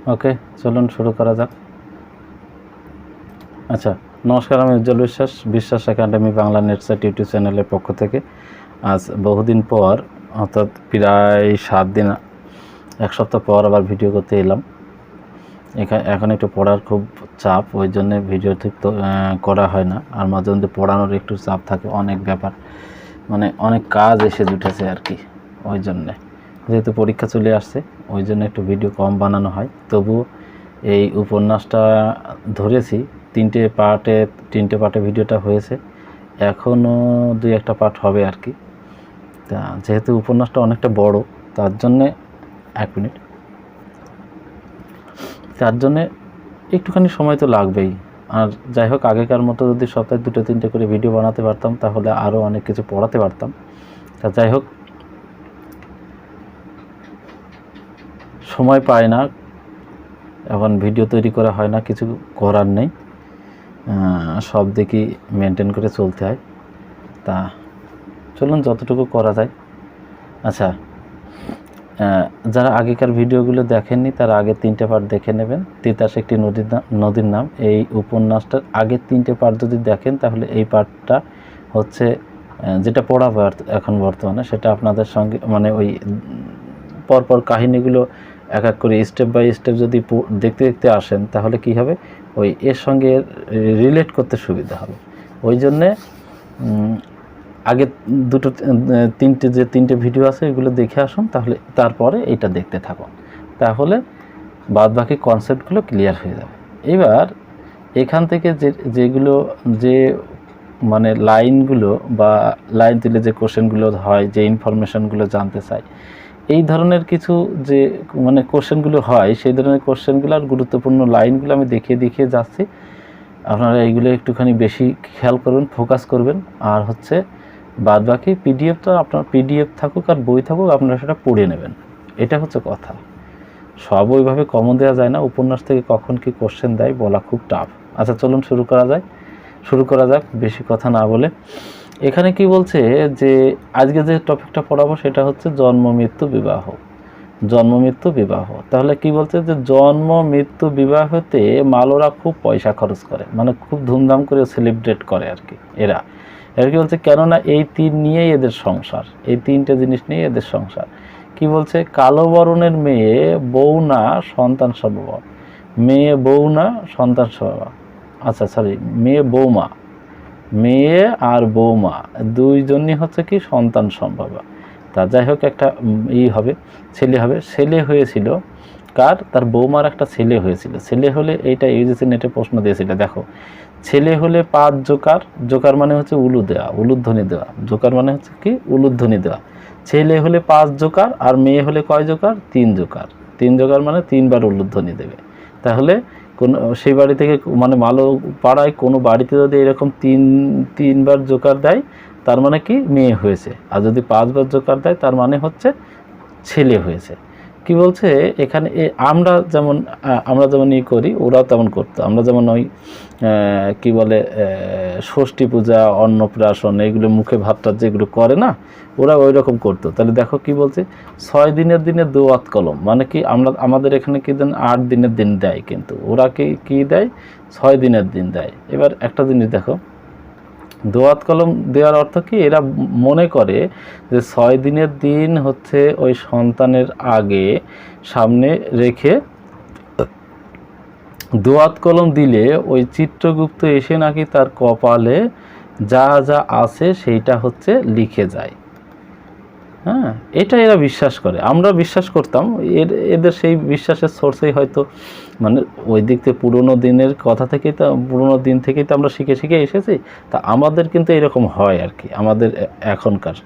ওকে, চলুন শুরু করা যাক। আচ্ছা, নমস্কার, আমি উজ্জ্বল বিশ্বাস, বিশ্বাস একাডেমি বাংলা নেটসাইট ইউটিউব চ্যানেলের পক্ষ থেকে আজ বহুদিন পর, অর্থাৎ প্রায় 7 দিন, 1 সপ্তাহ পর আবার ভিডিও করতে এলাম। এখন একটু পড়ার খুব চাপ, ওই জন্য ভিডিও ঠিক তো করা হয় না। আর মাঝে মধ্যে পড়ানোর একটু চাপ থাকে, অনেক ব্যাপার, মানে অনেক কাজ এসে জুটেছে আর কি। ওই জন্যে যেহেতু পরীক্ষা চলে আসছে, ওই জন্য একটু ভিডিও কম বানানো হয়। তবুও এই উপন্যাসটা ধরেছি, তিনটে পার্টে ভিডিওটা হয়েছে, এখনও 2-1টা পার্ট হবে আর কি। তা যেহেতু উপন্যাসটা অনেকটা বড়, তার জন্যে 1 মিনিট, তার জন্যে একটুখানি সময় তো লাগবেই। আর যাই হোক, আগেকার মতো যদি সপ্তাহে 2-3টে করে ভিডিও বানাতে পারতাম, তাহলে আরও অনেক কিছু পড়াতে পারতাম। তা যাই হোক, সময় পায় না, এখন ভিডিও তৈরি করা হয় না, কিছু করার নেই, সব দিকই মেনটেন করে চলতে হয়। তা চলুন যতটুকু করা যায়। আচ্ছা, যারা আগেকার ভিডিওগুলো দেখেননি তারা আগের 3টে পার্ট দেখে নেবেন। তিতাস একটি নদীর নাম, এই উপন্যাসটার আগের 3টে পার্ট যদি দেখেন, তাহলে এই পার্টটা হচ্ছে যেটা পড়াবো এখন বর্তমানে, সেটা আপনাদের সঙ্গে মানে ওই পরপর কাহিনীগুলো এক এক করে স্টেপ বাই স্টেপ যদি দেখতে দেখতে আসেন, তাহলে কি হবে, ওই এর সঙ্গে রিলেট করতে সুবিধা হবে। ওই জন্যে আগে যে তিনটে ভিডিও আছে এগুলো দেখে আসুন, তাহলে তারপরে এটা দেখতে থাকুন, তাহলে বাদ বাকি কনসেপ্টগুলো ক্লিয়ার হয়ে যাবে। এবার এখান থেকে যেগুলো যে মানে লাইনগুলো বা লাইন তুলে যে কোশ্চেনগুলো হয়, যে ইনফরমেশানগুলো জানতে চাই, এই ধরনের কিছু যে মানে কোশ্চেনগুলো হয়, সেই ধরনের কোশ্চেনগুলো আর গুরুত্বপূর্ণ লাইনগুলো আমি দেখিয়ে যাচ্ছি। আপনারা এইগুলো একটুখানি বেশি খেয়াল করবেন, ফোকাস করবেন। আর হচ্ছে বাদ বাকি পিডিএফটা আপনার পিডিএফ থাকুক আর বই থাকুক, আপনারা সেটা পড়ে নেবেন, এটা হচ্ছে কথা। সব ওইভাবে কমন দেওয়া যায় না, উপন্যাস থেকে কখন কি কোশ্চেন দেয় বলা খুব টাফ। আচ্ছা, চলুন শুরু করা যাক বেশি কথা না বলে। এখানে কি বলছে যে আজকে যে টপিকটা পড়াবো সেটা হচ্ছে জন্ম মৃত্যু বিবাহ। তাহলে কি বলছে যে জন্ম মৃত্যু বিবাহতে মালোরা খুব পয়সা খরচ করে, মানে খুব ধুমধাম করে সেলিব্রেট করে আর কি এরা কি বলছে, কেননা এই 3 নিয়েই এদের সংসার, এই 3টে জিনিস নিয়ে এদের সংসার। কি বলছে, কালো বরণের মেয়ে বউ না সন্তান সম্ভবা, মেয়ে বউ না সন্তান সম্ভবা, আচ্ছা সরি, মেয়ে আর বৌমা দুইজনই হচ্ছে কি সন্তান সম্ভবা। তা যাই হোক, একটা ছেলে হয়েছিল কার, তার বৌমার একটা ছেলে হয়েছিল। ছেলে হলে এইটা ইউজিসি নেটে প্রশ্ন দিয়েছিল, দেখো, ছেলে হলে 5 জোকার মানে হচ্ছে উলুধ্বনি দেওয়া, জোকার মানে হচ্ছে কি উলুধ্বনি দেওয়া। ছেলে হলে 5 জোকার, আর মেয়ে হলে কয় জোকার, 3 জোকার মানে 3বার উলুধ্বনি দেবে। তাহলে কোন সেই বাড়ি থেকে মানে মালো পাড়ায় কোনো বাড়িতে যদি এরকম তিনবার জোকার দেয়, তার মানে কি মেয়ে হয়েছে। আর যদি 5বার জোকার দেয়, তার মানে হচ্ছে ছেলে হয়েছে। কি বলছে এখানে, আমরা যেমন করি, ওরাও তেমন করতো। আমরা যেমন ওই কি বলে ষষ্ঠী পূজা, অন্নপ্রাশন, এইগুলো মুখে ভাতটা যেগুলো করে না, ওরা ওই রকম করতো। তাহলে দেখো কি বলছে, 6 দিনের দিনে দোয়াত কলম, মানে কি আমাদের এখানে কি দেন 8 দিনের দিন দেয়, কিন্তু ওরা কি দেয় 6 দিনের দিন দেয়। এবার একটা জিনিস দেখো, দোয়াত কলম দেওয়ার অর্থ কি, এরা মনে করে যে 6 দিনের দিন হচ্ছে ওই সন্তানের আগে সামনে রেখে দোয়াত কলম দিলে ওই চিত্রগুপ্ত এসে নাকি তার কপালে যা যা আছে সেইটা হচ্ছে লিখে যায়। হ্যাঁ, এটা এরা বিশ্বাস করে, আমরা বিশ্বাস করতাম। এদের সেই বিশ্বাসের সোর্সেই হয়তো মানে ওই দিক থেকে পুরোনো দিনের কথা থেকেই তো, পুরোনো দিন থেকেই তো আমরা শিখে এসেছি। তা আমাদের কিন্তু এরকম হয় আর কি, আমাদের এখনকার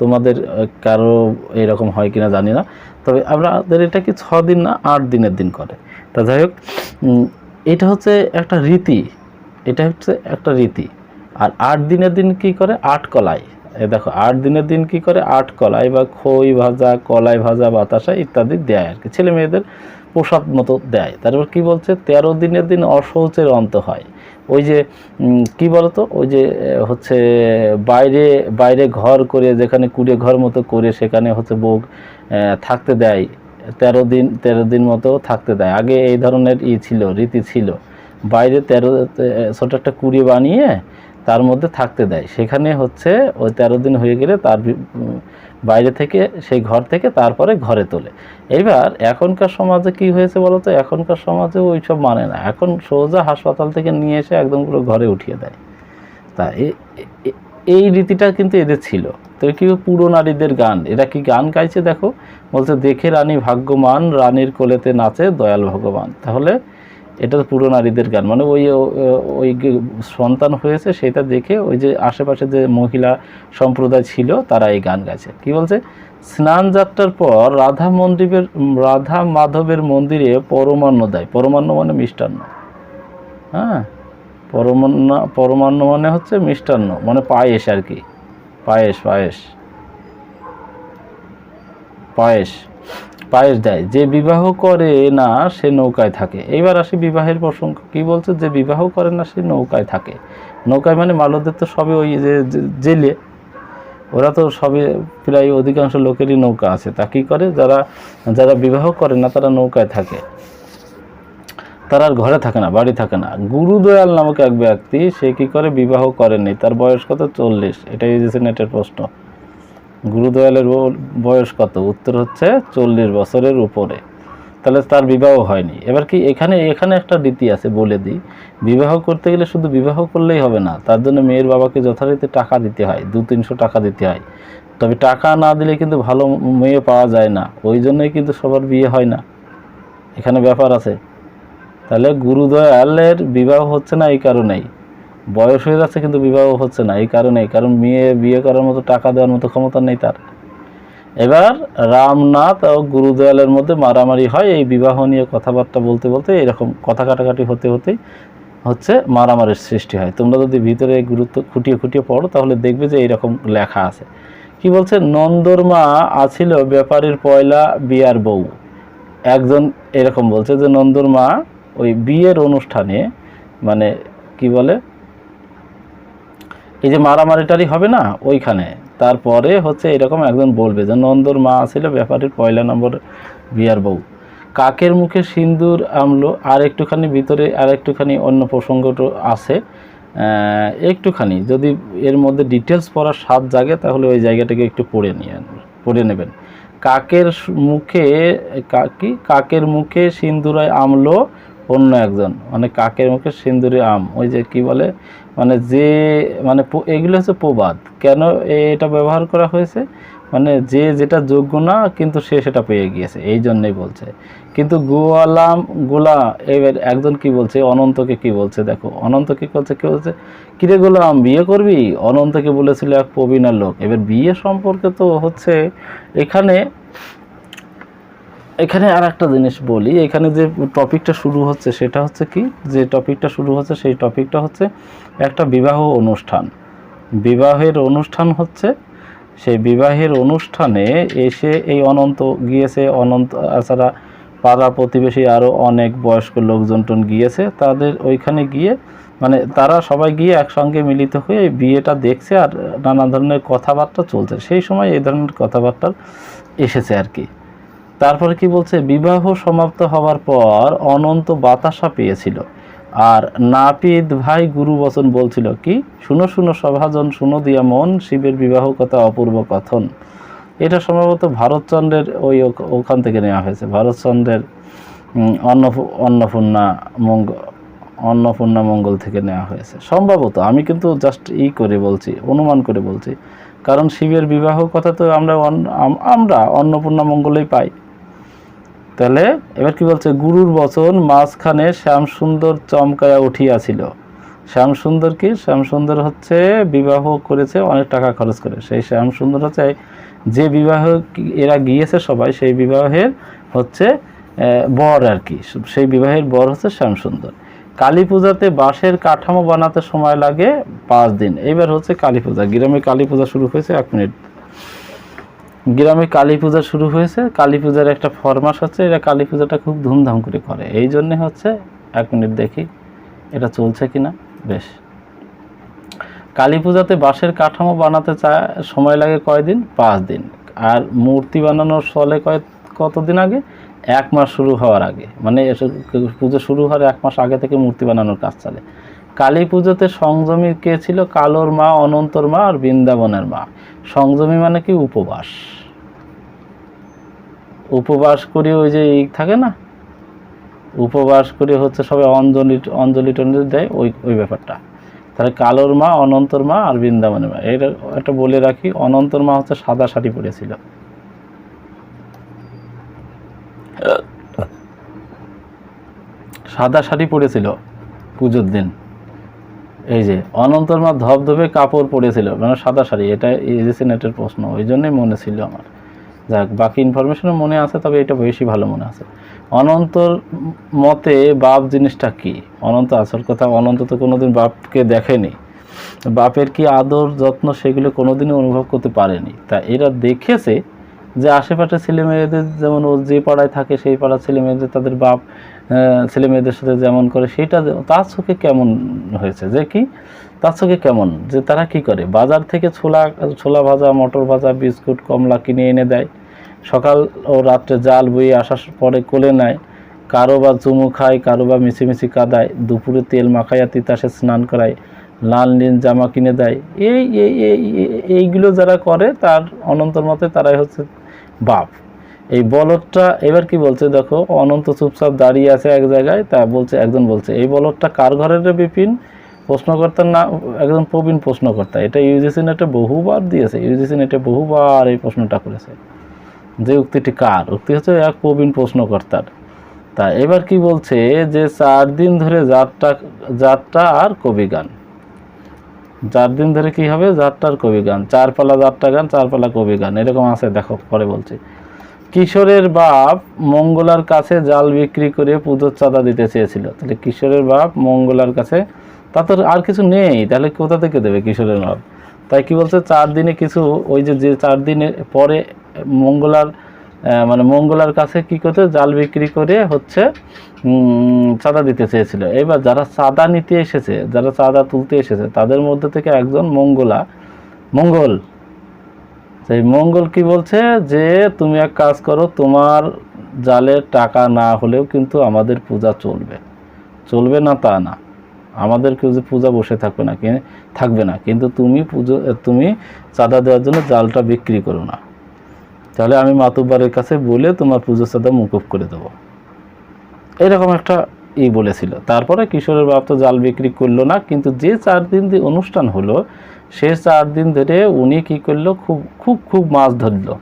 তোমাদের কারো এরকম হয় কিনা জানি না, তবে আমাদের এটা কি 6 দিন না 8 দিনের দিন করে। তা যাই হোক, এটা হচ্ছে একটা রীতি। আর 8 দিনের দিন কি করে, 8 কলাই, দেখো 8 দিনের দিন কি করে, 8 কলাই বা খই ভাজা, কলাই ভাজা, বাতাসা ইত্যাদি দেয় আর কি, ছেলে মেয়েদের প্রসাদ মতো দেয়। তারপর কি বলছে, 13 দিনের দিন অশৌচের অন্ত হয়। ওই যে কি বলতো, ওই যে হচ্ছে বাইরে ঘর করে, যেখানে কুড়ে ঘর মতো করে, সেখানে হচ্ছে বউ থাকতে দেয়, 13 দিন মতো থাকতে দেয়। আগে এই ধরনের ছিল, রীতি ছিল, বাইরে ছোট একটা কুড়ি বানিয়ে তার মধ্যে থাকতে দেয়। সেখানে হচ্ছে ওই 13 দিন হয়ে গেলে তার বাইরে থেকে সেই ঘর থেকে তারপরে ঘরে তোলে। এইবার এখনকার সমাজে কি হয়েছে বলো তো, এখনকার সমাজে ওই সব মানে না, এখন সোজা হাসপাতাল থেকে নিয়ে এসে একদম পুরো ঘরে উঠিয়ে দেয়। তা এই রীতিটা কিন্তু এদের ছিল। তো কি পুরো নারীদের গান, এরা কি গান গাইছে দেখো, বলছে দেখে রানী ভাগ্যমান, রানীর কোলেতে নাচে দয়াল ভগবান। তাহলে এটা তো পুরো নারীদের গান, মানে ওই সন্তান হয়েছে সেটা দেখে ওই যে আশেপাশে যে মহিলা সম্প্রদায় ছিল তারা এই গান গাইছে। কি বলছে, স্নান যাত্রার পর রাধা মাধবের মন্দিরে পরমান্ন দেয়। পরমান্ন মানে মিষ্টান্ন, হ্যাঁ, পরমান্ন মানে হচ্ছে মিষ্টান্ন, মানে পায়েস আর কি, পায়েস দেয়। যে বিবাহ করে না সে নৌকায় থাকে। এইবার আসি বিবাহের প্রসঙ্গ। কি বলছে, যে বিবাহ করে না সে নৌকায় থাকে। নৌকায় মানে মালদের তো সবে ওই যে জেলে, ওরা তো সবে প্রায় অধিকাংশ লোকেরই নৌকা আছে। তা কী করে, যারা বিবাহ করে না তারা নৌকায় থাকে, তার আর ঘরে থাকে না, বাড়ি থাকে না। গুরুদয়াল নামক এক ব্যক্তি, সে কি করে, বিবাহ করেননি। তার বয়স কত, 40। এটাই হচ্ছে নেটের প্রশ্ন। গুরুদয়ালের বয়স কত, উত্তর হচ্ছে 40 বছরের উপরে। তাহলে তার বিবাহ হয়নি। এবার কি এখানে একটা রীতি আছে, বলে দিই। বিবাহ করতে গেলে শুধু বিবাহ করলেই হবে না, তার জন্য মেয়ের বাবাকে যথারীতি টাকা দিতে হয়, 200-300 টাকা দিতে হয়। তবে টাকা না দিলে কিন্তু ভালো মেয়ে পাওয়া যায় না, ওই জন্যই কিন্তু সবার বিয়ে হয় না, এখানে ব্যাপার আছে। তাহলে গুরুদয়ালের বিবাহ হচ্ছে না এই কারণেই, বয়স হয়ে যাচ্ছে কিন্তু বিবাহ হচ্ছে না এই কারণেই, কারণ বিয়ে করার মতো টাকা দেওয়ার মতো ক্ষমতা নেই তার। এবার রামনাথ ও গুরুদয়ালের মধ্যে মারামারি হয় এই বিবাহ নিয়ে, কথাবার্তা বলতে বলতে এরকম কথা কাটাকাটি হতে হতেই হচ্ছে মারামারির সৃষ্টি হয়। তোমরা যদি ভিতরে গুরুত্ব খুঁটিয়ে পড়ো তাহলে দেখবে যে এইরকম লেখা আছে। কি বলছে, নন্দর মা আছিল ব্যাপারীর পয়লা বিয়ার বউ। একজন এরকম বলছে যে নন্দর মা ওই বিয়ের অনুষ্ঠানে, মানে কি বলে, এই যে মারামারিটারি হবে না ওইখানে, তারপরে হচ্ছে এরকম একজন বলবে যে নন্দর মা ছিল ব্যাপারীর পয়লা নম্বর বিয়ার বউ। কাকের মুখে সিন্দুর আমলো। আর একটুখানি ভিতরে আর একটুখানি অন্য প্রসঙ্গটা আছে, একটুখানি যদি এর মধ্যে ডিটেলস পড়ার স্বাদ জাগে তাহলে ওই জায়গাটাকে একটু পড়ে নেবেন। কাকের মুখে সিন্দুরায় আমলো অন্য একজন, মানে কাকের মুখে সিন্দুরে আম, ওই যে কি বলে, মানে যে মানে এগুলো হচ্ছে প্রবাদ। কেন এটা ব্যবহার করা হয়েছে, মানে যে যেটা যোগ্য না কিন্তু সে সেটা পেয়ে গিয়েছে, এই জন্যই বলছে। কিন্তু গোলা এবার একজন কি বলছে, অনন্তকে কি বলছে দেখো, অনন্ত কি বলছে, কিরে গোলাম বিয়ে করবি? অনন্তকে বলেছিল এক প্রবীণা লোক। এবার বিয়ে সম্পর্কে তো হচ্ছে এখানে আর একটা জিনিস বলি, এখানে যে টপিকটা শুরু হচ্ছে সেটা হচ্ছে কি, যে টপিকটা শুরু হচ্ছে সেই টপিকটা হচ্ছে একটা বিবাহ অনুষ্ঠান। বিবাহের অনুষ্ঠান হচ্ছে, সেই বিবাহের অনুষ্ঠানে এসে এই অনন্ত গিয়েছে, অনন্ত এছাড়া পাড়া প্রতিবেশী আরও অনেক বয়স্ক লোকজন গিয়েছে। তাদের ওইখানে গিয়ে মানে তারা সবাই গিয়ে একসঙ্গে মিলিত হয়ে বিয়েটা দেখছে আর নানা ধরনের কথাবার্তা চলছে। সেই সময় এই ধরনের কথাবার্তা এসেছে আর কি। তারপরে কি বলছে, বিবাহ সমাপ্ত হওয়ার পর অনন্ত বাতাসা পেয়েছিল, আর নাপিত ভাই গুরু বচন বলছিল কি, শুনো শুনো সভাজন, শুনো দিয়া মন, শিবের বিবাহ কথা অপূর্ব কথন। এটা সম্ভবত ভারতচন্দ্রের ওখান থেকে নেওয়া হয়েছে, ভারতচন্দ্রের অন্নপূর্ণা মঙ্গল থেকে নেওয়া হয়েছে সম্ভবত। আমি কিন্তু জাস্ট অনুমান করে বলছি, কারণ শিবের বিবাহ কথা তো আমরা অন্নপূর্ণা মঙ্গলেই পাই। তাহলে এবার কি বলছে, গুরুর বচন মাঝখানে শ্যামসুন্দর চমকায়া উঠিয়াছিল। শ্যামসুন্দর হচ্ছে বিবাহ করেছে অনেক টাকা খরচ করে, সেই শ্যামসুন্দর হচ্ছে যে বিবাহ এরা গিয়েছে সবাই, সেই বিবাহের হচ্ছে বর আর কি, সেই বিবাহের বর হচ্ছে শ্যামসুন্দর। কালী পূজাতে বাঁশের কাঠামো বানাতে সময় লাগে 5 দিন। এইবার হচ্ছে কালী পূজা, গ্রামে কালী পূজা শুরু হয়েছে। 1 মিনিট, গ্রামে কালী পূজা শুরু হয়েছে। কালী পূজার একটা ফরমাস হচ্ছে, এরা কালী পূজাটা খুব ধুমধাম করে করে, এই জন্যে হচ্ছে 1 মিনিট দেখি এটা চলছে কিনা। বেশ, কালী পূজাতে বাঁশের কাঠামো বানাতে সময় লাগে কয়দিন? 5 দিন। আর মূর্তি বানানোর চলে কতদিন আগে? 1 মাস শুরু হওয়ার আগে, মানে পুজো শুরু হওয়ার 1 মাস আগে থেকে মূর্তি বানানোর কাজ চলে। কালী পুজোতে সংযমী কে ছিল? কালোর মা, অনন্তর মা আর বৃন্দাবনের মা। সংযমী মানে কি? উপবাস। উপবাস করে ওই যে থাকে না, উপবাস করে হচ্ছে সবাই অঞ্জলি টঞ্জলি দেয়, ওই ব্যাপারটা। তাহলে কালোর মা, অনন্তর মা আর বৃন্দাবনের মা। এটা একটা বলে রাখি, অনন্তর মা হচ্ছে সাদা শাড়ি পরেছিল, সাদা শাড়ি পরেছিল পুজোর দিন। এই যে অনন্তর মা ধবধবে কাপড় পরেছিল, মানে সাদা শাড়ি। এটা ইউজিসি নেটের প্রশ্ন, ওই জন্যই মনে ছিল আমার। যাক, বাকি ইনফরমেশনও মনে আছে, তবে এটা বেশি ভালো মনে আছে। অনন্তর মতে বাপ জিনিসটা কি? অনন্ত, আসল কথা, অনন্ত তো কোনোদিন বাপকে দেখেনি, বাপের কি আদর যত্ন সেগুলো কোনোদিনই অনুভব করতে পারেনি। তা এরা দেখেছে যে আশেপাশে ছেলে মেয়েদের, যেমন ও যে পাড়ায় থাকে সেই পাড়ার ছেলে মেয়েদের তাদের বাপ ছেলে মেয়েদের সাথে যেমন করে, সেটা তার চোখে কেমন হয়েছে, যে কি তার চোখে কেমন, যে তারা কি করে, বাজার থেকে ছোলা ভাজা, মটর ভাজা, বিস্কুট, কমলা কিনে এনে দেয়, সকাল ও রাত্রে জাল বইয়ে আসার পরে কোলে নেয়, কারো বা চুমু খায়, কারো বা মিছিমিছি কাদায়, দুপুরে তেল মাখাইয়া তিতাসে স্নান করায়, লাল নীল জামা কিনে দেয়। এইগুলো যারা করে, তার অনন্তর মতে তারাই হচ্ছে বাপ। এই বলদটা এবার কি বলছে দেখো, অনন্ত চুপচাপ দাঁড়িয়ে আছে এক জায়গায়, তা বলছে, একজন বলছে, এই বলদটা কার ঘরের রে বিপিন? প্রশ্নকর্তার না, একজন প্রবীণ প্রশ্নকর্তা। এটা ইউজিসি নেটে বহুবার দিয়েছে, ইউজিসি নেটে বহুবার এই প্রশ্নটা করেছে। যে উক্তিটি কার? উক্তি হচ্ছে এক প্রবীণ প্রশ্নকর্তার। তা এবার কি বলছে যে 4 দিন ধরে যাত্রা আর কবিগান। 4 দিন ধরে কি হবে? যাত্রা আর কবিগান। 4 পালা যাত্রা গান, 4 পালা কবিগান, এরকম আছে, দেখো পরে বলছে। কিশোরের বাপ মঙ্গলার কাছে জাল বিক্রি করে পুজোর চাঁদা দিতে চেয়েছিল। তাহলে কিশোরের বাপ মঙ্গলার কাছে, তা তো আর কিছু নেই, তাহলে কোথা থেকে দেবে কিশোরের বাপ? তাই কি বলছে, 4 দিনে কিছু, ওই যে 4 দিনে পরে মঙ্গলার কাছে কি করতে, জাল বিক্রি করে হচ্ছে চাঁদা দিতে চেয়েছিল। এবার যারা চাঁদা নিতে এসেছে, যারা চাঁদা তুলতে এসেছে, তাদের মধ্যে থেকে একজন মঙ্গল, সেই মঙ্গল কি বলছে যে তুমি এক কাজ করো, তোমার জালের টাকা না হলেও কিন্তু আমাদের পূজা চলবে না তা না, আমাদের কেউ যে পূজা বসে থাকবে না, কিন্তু তুমি চাঁদা দেওয়ার জন্য জালটা বিক্রি করো না, তাহলে আমি মাতুব্বারের কাছে বলে তোমার পুজো চাঁদা মুকুব করে দেবো। এরকম একটা বলেছিল। তারপরে কিশোরের বাপ তো জাল বিক্রি করলো না, কিন্তু যে 4 দিন অনুষ্ঠান হলো, সে 4 দিন ধরে উনি কি করলো, খুব মাছ ধরলো।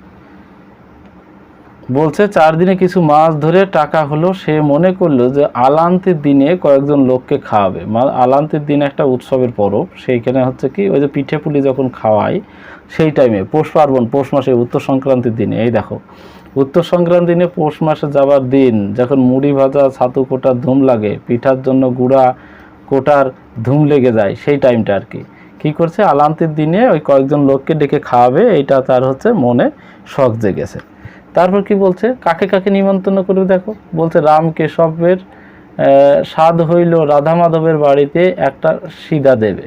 বলছে 4 দিনে কিছু মাছ ধরে টাকা হলো, সে মনে করলো যে আলান্তির দিনে কয়েকজন লোককে খাওয়াবে। আলান্তির দিন একটা উৎসবের পরব, সেইখানে হচ্ছে কি, ওই যে পিঠে পুলি যখন খাওয়ায় সেই টাইমে, পৌষ পার্বণ, পৌষ মাসে উত্তর সংক্রান্তির দিনে। এই দেখো, উত্তর সংক্রান্তি দিনে পৌষ মাসে যাবার দিন, যখন মুড়ি ভাজা, ছাতু কোটার ধুম লাগে, পিঠার জন্য গুঁড়া কোটার ধুম লেগে যায়, সেই টাইমটা আর কি করছে, আলান্তির দিনে ওই কয়েকজন লোককে ডেকে খাওয়াবে, এইটা তার হচ্ছে মনে শখ জেগেছে। তারপর কি বলছে, কাকে কাকে নিমন্ত্রণ করবে দেখো, বলছে রামকেশবের স্বাদ হইল রাধা মাধবের বাড়িতে একটা সিধা দেবে।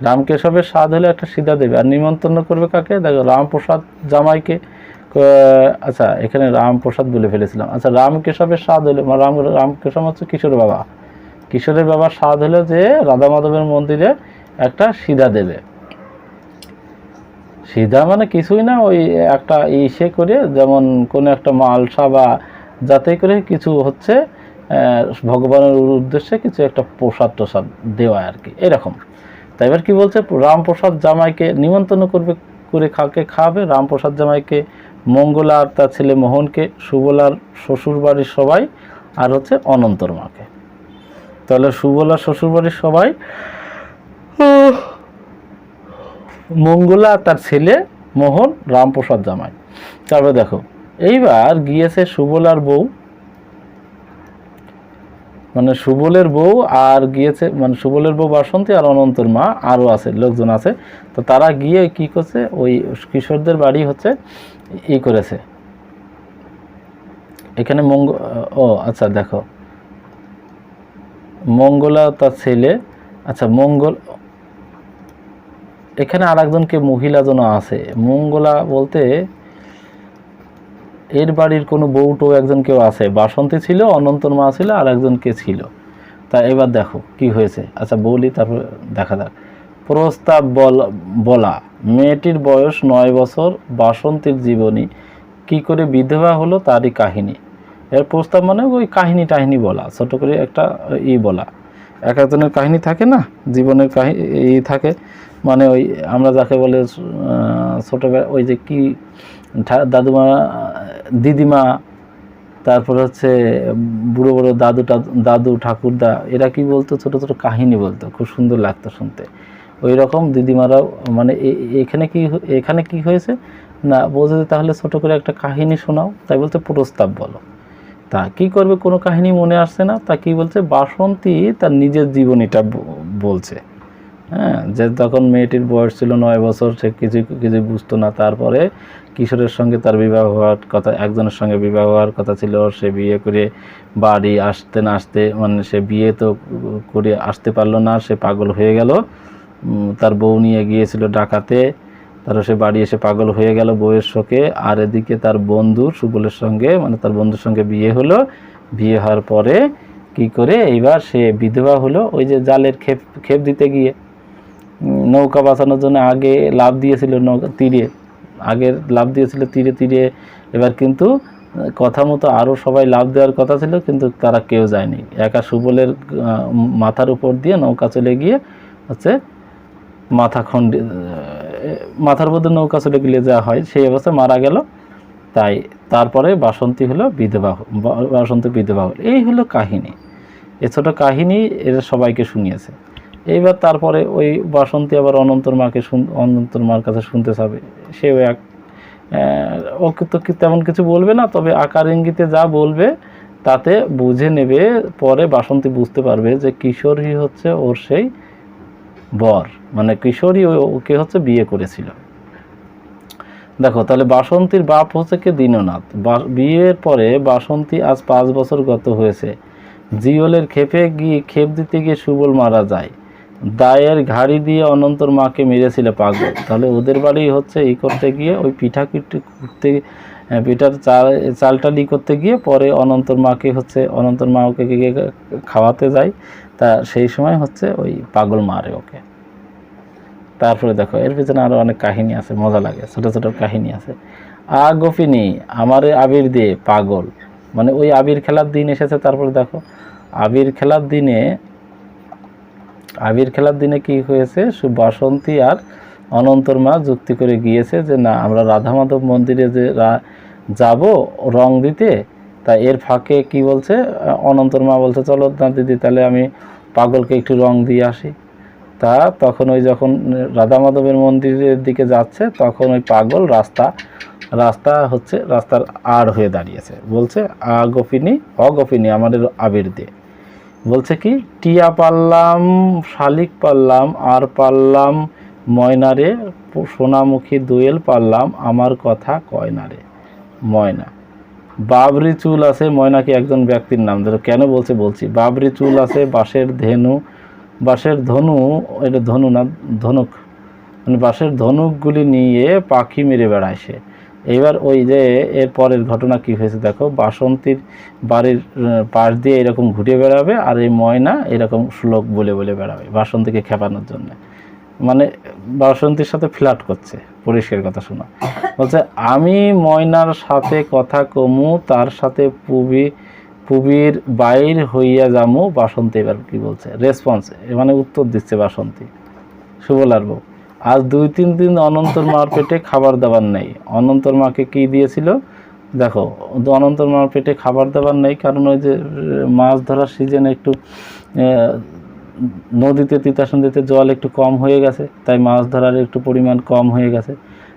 রামকেশবের স্বাদ হলে একটা সিধা দেবে, আর নিমন্ত্রণ করবে কাকে দেখো, রামপ্রসাদ জামাইকে। আচ্ছা, এখানে রামপ্রসাদ বলে ফেলেছিলাম। আচ্ছা, রামকেশবের স্বাদ হলো, রামকেশব হচ্ছে কিশোরের বাবার স্বাদ হলো যে রাধা মাধবের মন্দিরে একটা সিধা দেবে। সিধা মানে কিছুই না, ওই একটা ইসে করে, যেমন কোনো একটা মালসা বা যাতে করে কিছু হচ্ছে ভগবানের উদ্দেশ্যে কিছু একটা প্রসাদ দেওয়া আর কি, এরকম। তাই এবার কি বলছে, রামপ্রসাদ জামাইকে নিমন্ত্রণ করে খাওয়াবে, রামপ্রসাদ জামাইকে, মঙ্গলা আর তার ছেলে মোহনকে, সুবলার শ্বশুরবাড়ির সবাই, আর হচ্ছে অনন্তর মাকে। তাহলে সুবলার শ্বশুরবাড়ির সবাই, মঙ্গলা তার ছেলে মোহন, রামপ্রসাদ জামাই। তারপরে দেখো, এইবার গিয়েছে সুবলের বউ আর গিয়েছে, সুবলের বউ বাসন্তী আর অনন্তর মা, আরও আছে, লোকজন আছে। তো তারা গিয়ে কি করছে, ওই কিশোরদের বাড়ি হচ্ছে করেছে এখানে আচ্ছা দেখো, মঙ্গলা তার ছেলে, আচ্ছা এখানে আর একজনকে মহিলা জন আছে, মঙ্গলা বলতে এর বাড়ির কোনো বউটো একজন কেউ আছে, বাসন্তী ছিল, অনন্তর মা ছিল, আর একজন কে ছিল। তা এবার দেখো কি হয়েছে। আচ্ছা বলি, তারপর দেখা যাক। প্রস্তাব বলা, মেয়েটির বয়স 9 বছর, বাসন্তীর জীবনী, কি করে বিধবা হলো তারই কাহিনী। এর প্রস্তাব মানে ওই কাহিনী টাহিনী বলা, ছোট করে একটা বলা। এক একজনের কাহিনী থাকে না, জীবনের কাহিনী থাকে, মানে ওই আমরা যাকে বলে ছোটোবেলা ওই যে কি দাদুমা, দিদিমা, তারপর হচ্ছে বুড়ো বড়ো দাদু ঠাকুরদা, এরা কি বলতো, ছোট ছোট কাহিনী বলতো, খুব সুন্দর লাগতো শুনতে। ওই রকম দিদিমারাও মানে এখানে কি হয়েছে না, বলছে তাহলে ছোট করে একটা কাহিনী শোনাও, তাই বলতে প্রস্তাব বলো। তা কি করবে, কোনো কাহিনী মনে আসছে না, তা কি বলছে, বাসন্তী তার নিজের জীবনীটা বলছে। হ্যাঁ, যে তখন মেয়েটির বয়স ছিল 9 বছর, সে কিছু বুঝতো না। তারপরে কিশোরের সঙ্গে তার বিবাহ হওয়ার কথা, একজনের সঙ্গে বিবাহ হওয়ার কথা ছিল। সে বিয়ে করে বাড়ি আসতে না আসতে, মানে সে বিয়ে তো করে আসতে পারলো না, সে পাগল হয়ে গেল। তার বউ নিয়ে গিয়েছিল ডাকাতে, তারপর সে বাড়ি এসে পাগল হয়ে গেল বউয়ের শোকে। আর এদিকে তার বন্ধু সুবলের সঙ্গে, মানে তার বন্ধুর সঙ্গে বিয়ে হলো। বিয়ে হওয়ার পরে কি করে এইবার সে বিধবা হলো, ওই যে জালের খেপ দিতে গিয়ে নৌকা বাঁচানোর জন্য আগে লাফ দিয়েছিল তীরে, আগের লাফ দিয়েছিল তীরে। এবার কিন্তু কথা মতো আরও সবাই লাফ দেওয়ার কথা ছিল, কিন্তু তারা কেউ যায়নি। একা সুবলের মাথার উপর দিয়ে নৌকা চলে গিয়ে হচ্ছে মাথার মধ্যে নৌকা চলে গেলে যা হয়, সেই অবস্থায় মারা গেল। তাই তারপরে বাসন্তী হলো বিধবা, হল। এই হলো কাহিনী। এ ছোট কাহিনী এরা সবাইকে শুনিয়েছে। এইবার তারপরে ওই বাসন্তী আবার অনন্তর মার কাছে শুনতে যাবে। সেও ওকে তো তেমন কিছু বলবে না, তবে আকার ইঙ্গিতে যা বলবে তাতে বুঝে নেবে। পরে বাসন্তী বুঝতে পারবে যে কিশোরী হচ্ছে ওর সেই বর, মানে কিশোরী ওকে হচ্ছে বিয়ে করেছিল। দেখো তাহলে বাসন্তীর বাপ হচ্ছে কে, দীননাথ। বিয়ের পরে বাসন্তী আজ 5 বছর গত হয়েছে। জিওলের খেপ দিতে গিয়ে সুবল মারা যায়। দায়ের ঘাড়ি দিয়ে অনন্তর মাকে মেরেছিল পাগল। তাহলে ওদের বাড়ি হচ্ছে করতে গিয়ে ওই পিঠার চালটালি করতে গিয়ে পরে অনন্তর মা ওকে গিয়ে খাওয়াতে যায়। তা সেই সময় হচ্ছে ওই পাগল মারে ওকে। তারপরে দেখো এর পিছনে আরও অনেক কাহিনী আছে, মজা লাগে, ছোট ছোট কাহিনী আছে। গোপিনী আমারে আবির দিয়ে পাগল, মানে ওই আবির খেলার দিন এসেছে। তারপরে দেখো আবির খেলার দিনে কি হয়েছে, বাসন্তী আর অনন্তর মা যুক্তি করে গিয়েছে যে না, আমরা রাধা মাধব মন্দিরে যে যাব রং দিতে। তা এর ফাঁকে কি বলছে, অনন্তর মা বলছে চলো না দিদি, তাহলে আমি পাগলকে একটু রং দিয়ে আসি। তা তখন ওই যখন রাধা মাধবের মন্দিরের দিকে যাচ্ছে, তখন ওই পাগল রাস্তার আড় হয়ে দাঁড়িয়েছে। বলছে অগোপিনী আমাদের আবির দিয়ে। বলছে কি, টিয়া পারলাম, শালিক পারলাম, আর পারলাম ময়নারে, সোনামুখী দোয়েল পারলাম, আমার কথা কয় না রে ময়না। বাবরি চুল আছে, ময়না কি একজন ব্যক্তির নাম, ধরো কেন বলছি। বাবরি চুল আছে, বাঁশের ধনু, এটা ধনু না ধনুক, মানে বাঁশের ধনুকগুলি নিয়ে পাখি মেরে বেড়ায় সে। এবার ওই যে এর পরের ঘটনা কি হয়েছে দেখো, বাসন্তীর বাড়ির পাশ দিয়ে এরকম ঘুরে বেড়াবে, আর এই ময়না এরকম শ্লোক বলে বেড়াবে বাসন্তীকে খেপানোর জন্য। মানে বাসন্তীর সাথে ফ্ল্যাট করছে, পরিষ্কার কথা শোনা। বলছে আমি ময়নার সাথে কথা কমু, তার সাথে পুবির বাইর হইয়া যামু। বাসন্তী এবার কি বলছে, রেসপন্স, মানে উত্তর দিচ্ছে বাসন্তী, সুবলার বউ। আজ 2-3 দিন অনন্তর মার পেটে খাবার দাবার নেই। অনন্তর মাকে কি দিয়েছিল দেখো, অনন্তর মার পেটে খাবার দাবার নেই, কারণ ওই যে মাছ ধরার সিজনে একটু নদীতে তিতাস নদীতে জল একটু কম হয়ে গেছে, তাই মাছ ধরার একটু পরিমাণ কম হয়ে গেছে,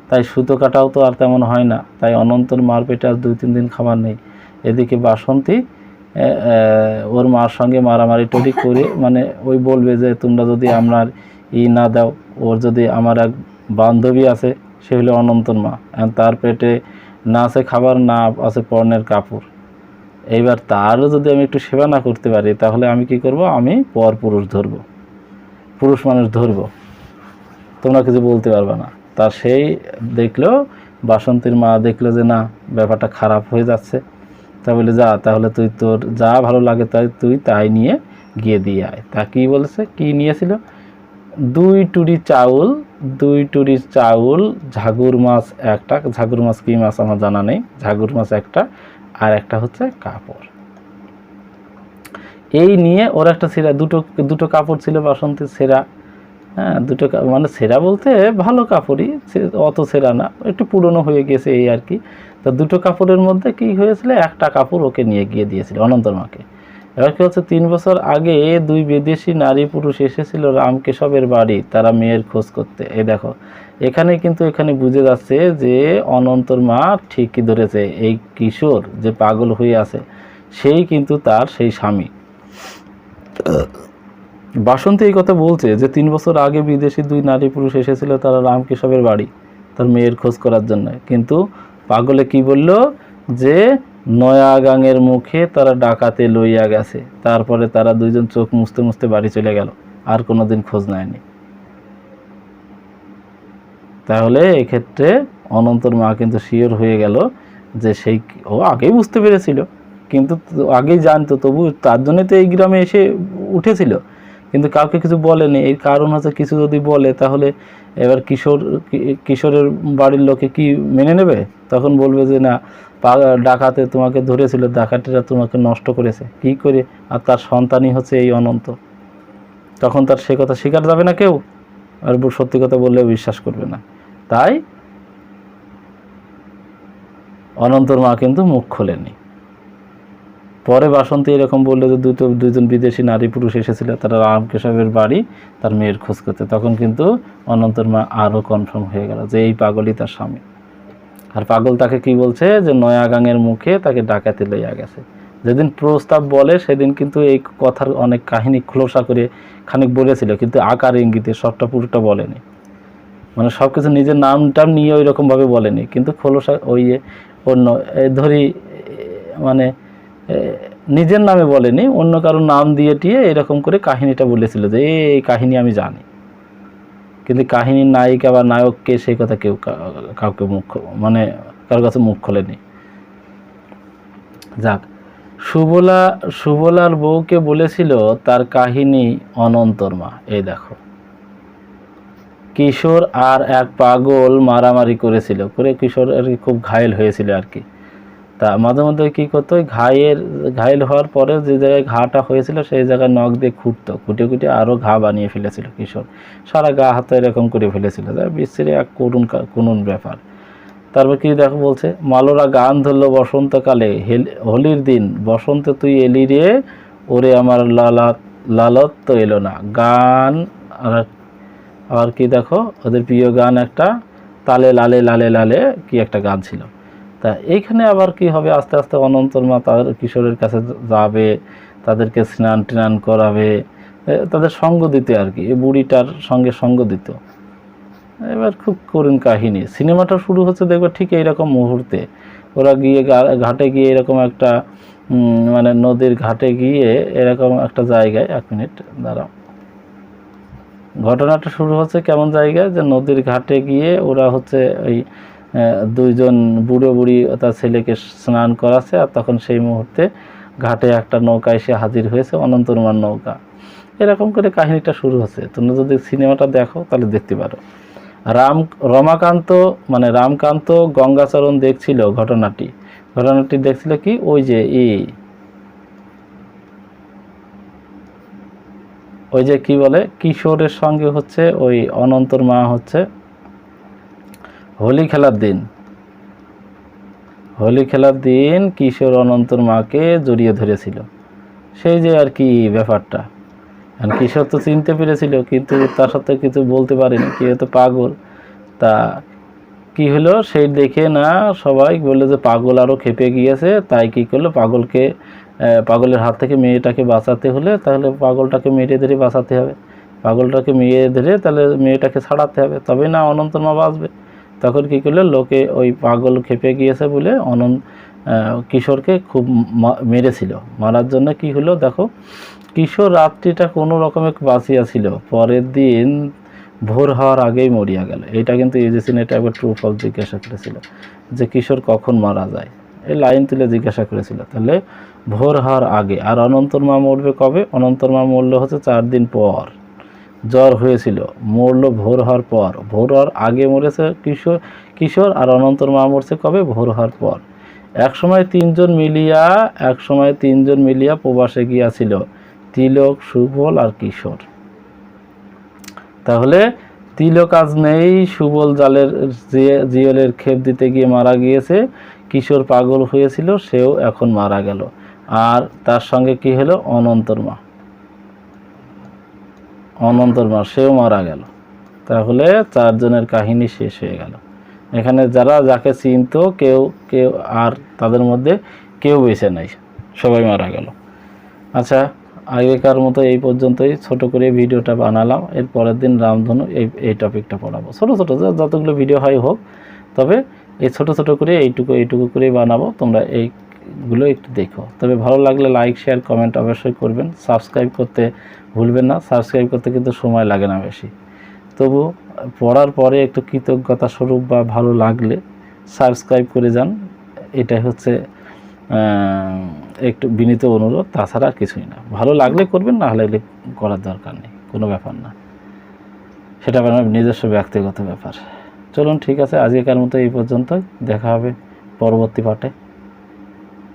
তাই সুতো কাটাও তো আর তেমন হয় না, তাই অনন্তর মার পেটে আজ 2-3 দিন খাবার নেই। এদিকে বাসন্তী ওর মার সঙ্গে মারামারি টরি করে, মানে ওই বলবে যে তোমরা যদি আমার না দাও, ওর যদি আমার এক বান্ধবী আছে, সে হলো অনন্তর মা, তার পেটে না আছে খাবার, না আছে পরনের কাপড়। এইবার তারও যদি আমি একটু সেবা না করতে পারি, তাহলে আমি কি করব, আমি পুরুষ মানুষ ধরবো, তোমরা কিছু বলতে পারবে না। তা সেই দেখলো বাসন্তীর মা দেখলো যে না, ব্যাপারটা খারাপ হয়ে যাচ্ছে, তা বলে যা তাহলে তুই তোর যা ভালো লাগে তুই তাই নিয়ে গিয়ে দিয়ে আয়। তা কী বলেছে, কী নিয়েছিল, 2 টুরি চাউল, ঝাগুর মাছ একটা, ঝাগুর মাছ কী মাছ আমার জানা নেই, ঝাগুর মাছ একটা, আর একটা হচ্ছে কাপড়। এই নিয়ে ওর একটা ছেঁড়া, দুটো কাপড় ছিল বাসন্তীর ছেঁড়া, হ্যাঁ, দুটো মানে ছেঁড়া বলতে ভালো কাপড়ই, অত ছেঁড়া না, একটু পুরনো হয়ে গেছে এই আর কি। তো দুটো কাপড়ের মধ্যে কি হয়েছিল, একটা কাপড় ওকে নিয়ে গিয়ে দিয়েছিল অনন্তর মাকে। এবার কি হচ্ছে, 3 বছর আগে 2 বিদেশি নারী পুরুষ এসেছিল রামকেশবের বাড়ি তারা মেয়ের খোঁজ করতে। এই দেখো এখানে বুঝে যাচ্ছে যে অনন্তর মা ঠিকই ধরেছে, এই কিশোর যে পাগল হয়ে আছে সেই কিন্তু তার সেই স্বামী। বাসন্তী এই কথা বলছে যে 3 বছর আগে বিদেশি 2 নারী পুরুষ এসেছিল তারা রামকেশবের বাড়ি তার মেয়ের খোঁজ করার জন্য, কিন্তু পাগলে কি বলল যে নয়াগাঙের মুখে তারা ডাকাতে লইয়া গেছে, তারপরে তারা দুইজন চোখ মুছতে মুছতে বাড়ি চলে গেল, আর কোনোদিন খোঁজ নেয়নি। তাহলে এক্ষেত্রে অনন্তর মা কিন্তু শিওর হয়ে গেল যে সেই, ও আগেই বুঝতে পেরেছিল, কিন্তু আগেই জানতো, তবু তার জন্যই তো এই গ্রামে এসে উঠেছিল, কিন্তু কাউকে কিছু বলেনি। এর কারণ হচ্ছে কিছু যদি বলে তাহলে এবার কিশোরের বাড়ির লোকে কি মেনে নেবে, তখন বলবে যে না, ডাকাতে তোমাকে ধরেছিল, ডাকাতেরা তোমাকে নষ্ট করেছে কি করে, আর তার সন্তানই হচ্ছে এই অনন্ত, তখন তার সে কথা স্বীকার যাবে না কেউ, আর সত্যি কথা বললেও বিশ্বাস করবে না। তাই অনন্তর মা কিন্তু মুখ খোলেনি। পরে বাসন্তী এরকম বললো যে দুজন বিদেশি নারী পুরুষ এসেছিল তারা রামকেশবের বাড়ি তার মেয়ের খোঁজ করতে, তখন কিন্তু অনন্তর মা আরও কনফার্ম হয়ে গেল যে এই পাগলই তার স্বামী। আর পাগল তাকে কি বলছে যে নয়াগাঙের মুখে তাকে ডাকাতে লইয়া গেছে। যেদিন প্রস্তাব বলে সেদিন কিন্তু এই কথার অনেক কাহিনী খোলসা করে খানিক বলেছিল, কিন্তু আকার ইঙ্গিতে সবটা পুরোটা বলেনি, মানে সব কিছু নিজের নামটা নিয়ে ওই রকমভাবে বলেনি, কিন্তু খোলসা ওই অন্য ধরি মানে নিজের নামে বলেনি, অন্য কারোর নাম দিয়ে টিয়ে এরকম করে কাহিনীটা বলেছিল যে এই কাহিনী আমি জানি, কিন্তু কাহিনীর নায়িকা বা নায়ককে সেই কথা কেউ কাউকে মানে কারোর কাছে মুখ খোলেনি। যাক, সুবলার বউকে বলেছিল তার কাহিনী অনন্তর মা। এই দেখো, কিশোর আর এক পাগল মারামারি করেছিল, করে কিশোর আর কি খুব ঘায়েল হয়েছিল আর কি। তা মাঝে মধ্যে কী করতো, ঘায়েল হওয়ার পরে যে জায়গায় ঘাটা হয়েছিল সেই জায়গায় নখ দিয়ে খুঁটে আরও ঘা বানিয়ে ফেলেছিল কিশোর, সারা গা হাতে এরকম করে ফেলেছিল, বিশ্রী এক করুণ ব্যাপার। তারপর কি দেখো বলছে, মালোরা গান ধরলো বসন্তকালে, হোলির দিন বসন্ত তুই এলি রে, ওরে আমার লালত তো এলো না। গান আর কি দেখো, ওদের প্রিয় গান একটা তালে লালে লালে লালে কি একটা গান ছিল। তা এইখানে আবার কি হবে, আস্তে আস্তে অনন্তর মা তাদের কিশোরের কাছে যাবে, তাদেরকে স্নান টান করাবে, তাদের সঙ্গ দিতে আর কি, এই বুড়িটার সঙ্গে সঙ্গ দিত। এবার খুব করুণ কাহিনী। সিনেমাটা শুরু হচ্ছে দেখবে ঠিক এইরকম মুহূর্তে, ওরা গিয়ে ঘাটে গিয়ে এরকম একটা মানে নদীর ঘাটে গিয়ে এরকম একটা জায়গায়, 1 মিনিট দাঁড়াও, ঘটনাটা শুরু হচ্ছে কেমন জায়গায়, যে নদীর ঘাটে গিয়ে ওরা হচ্ছে ওই 2জন বুড়ো বুড়ি তার ছেলেকে স্নান করাচ্ছে, আর তখন সেই মুহূর্তে ঘাটে একটা নৌকা এসে হাজির হয়েছে, অনন্তরমার নৌকা। এরকম করে কাহিনীটা শুরু হচ্ছে। তোমরা যদি সিনেমাটা দেখো তাহলে দেখতে পারো। রামকান্ত গঙ্গাচরণ দেখছিল ঘটনাটি দেখছিল কি, ওই যে কি বলে, কিশোরের সঙ্গে হচ্ছে ওই অনন্তর মা হচ্ছে হোলি খেলার দিন কিশোর অনন্তর মাকে জড়িয়ে ধরেছিল, সেই যে আর কি ব্যাপারটা। কিশোর তো চিনতে পেরেছিল, কিন্তু তার সাথে কিছু বলতে পারেনি, কি হয়তো পাগল। তা কি হলো, সেই দেখে না সবাই বললো যে পাগল আরও খেপে গিয়েছে, তাই কি করলো, পাগলের হাত থেকে মেয়েটাকে বাঁচাতে হলে তাহলে পাগলটাকে মেরে ধরে বাঁচাতে হবে, পাগলটাকে মেরে ধরে তাহলে মেয়েটাকে ছাড়াতে হবে, তবেই না অনন্তর মা বাঁচবে। তখন কী করলো, লোকে ওই পাগল খেপে গিয়েছে বলে কিশোরকে খুব মেরেছিল। মারার জন্য কি হলো দেখো, কিশোর রাত্রিটা কোনো রকমে বাঁচিয়াছিল, পরের দিন ভোর হওয়ার আগেই মরিয়া গেল। এটা কিন্তু ইউজিসি নেটে একবার ট্রু ফলস জিজ্ঞাসা করেছিল যে কিশোর কখন মারা যায়, এই লাইন তুলে জিজ্ঞাসা করেছিল। তাহলে ভোর হওয়ার আগে। আর অনন্তর মা মরবে কবে? অনন্তর মা মরলো হচ্ছে 4 দিন পর। জ্বর হয়েছিল, মরলো ভোর হওয়ার পর। ভোর হওয়ার আগে মরেছে কিশোর, আর অনন্তর মা মরছে কবে? ভোর হওয়ার পর। একসময় তিনজন মিলিয়া প্রবাসে গিয়াছিল, তিলক, সুবল আর কিশোর। তাহলে তিলক আজ নেই, সুবল জিয়লের খেপ দিতে গিয়ে মারা গিয়েছে, কিশোর পাগল হয়েছিল, সেও এখন মারা গেল। আর তার সঙ্গে কি হলো? অনন্তর মা সেও মারা গেল। তাহলে 4 জনের কাহিনী শেষ হয়ে গেল। এখানে যাকে চিনতো কেউ আর তাদের মধ্যে কেউ বেঁচে নাই, সবাই মারা গেল। আচ্ছা, আগেকার মতো এই পর্যন্তই ছোট করে ভিডিওটা বানালাম। এর পরের দিন রামধনু এই টপিকটা পড়াবো। ছোট যতগুলো ভিডিও হয় হোক, তবে এই ছোট করে এইটুকু করেই বানাবো। তোমরা এইগুলো একটু দেখো। তবে ভালো লাগলে লাইক, শেয়ার, কমেন্ট অবশ্যই করবেন। সাবস্ক্রাইব করতে ভুলবেন না। সাবস্ক্রাইব করতে কিন্তু সময় লাগে না বেশি। তবু পড়ার পরে একটু কৃতজ্ঞতা স্বরূপ বা ভালো লাগলে সাবস্ক্রাইব করে যান। এটাই হচ্ছে একটু বিনীত অনুরোধ, তাছাড়া আর কিছুই না। ভালো লাগলে করবেন, না হলে করার দরকার নেই, কোনো ব্যাপার না। সেটা আমার নিজস্ব ব্যক্তিগত ব্যাপার। চলুন, ঠিক আছে, আজকেকার মতো এই পর্যন্তই। দেখা হবে পরবর্তী পার্টে।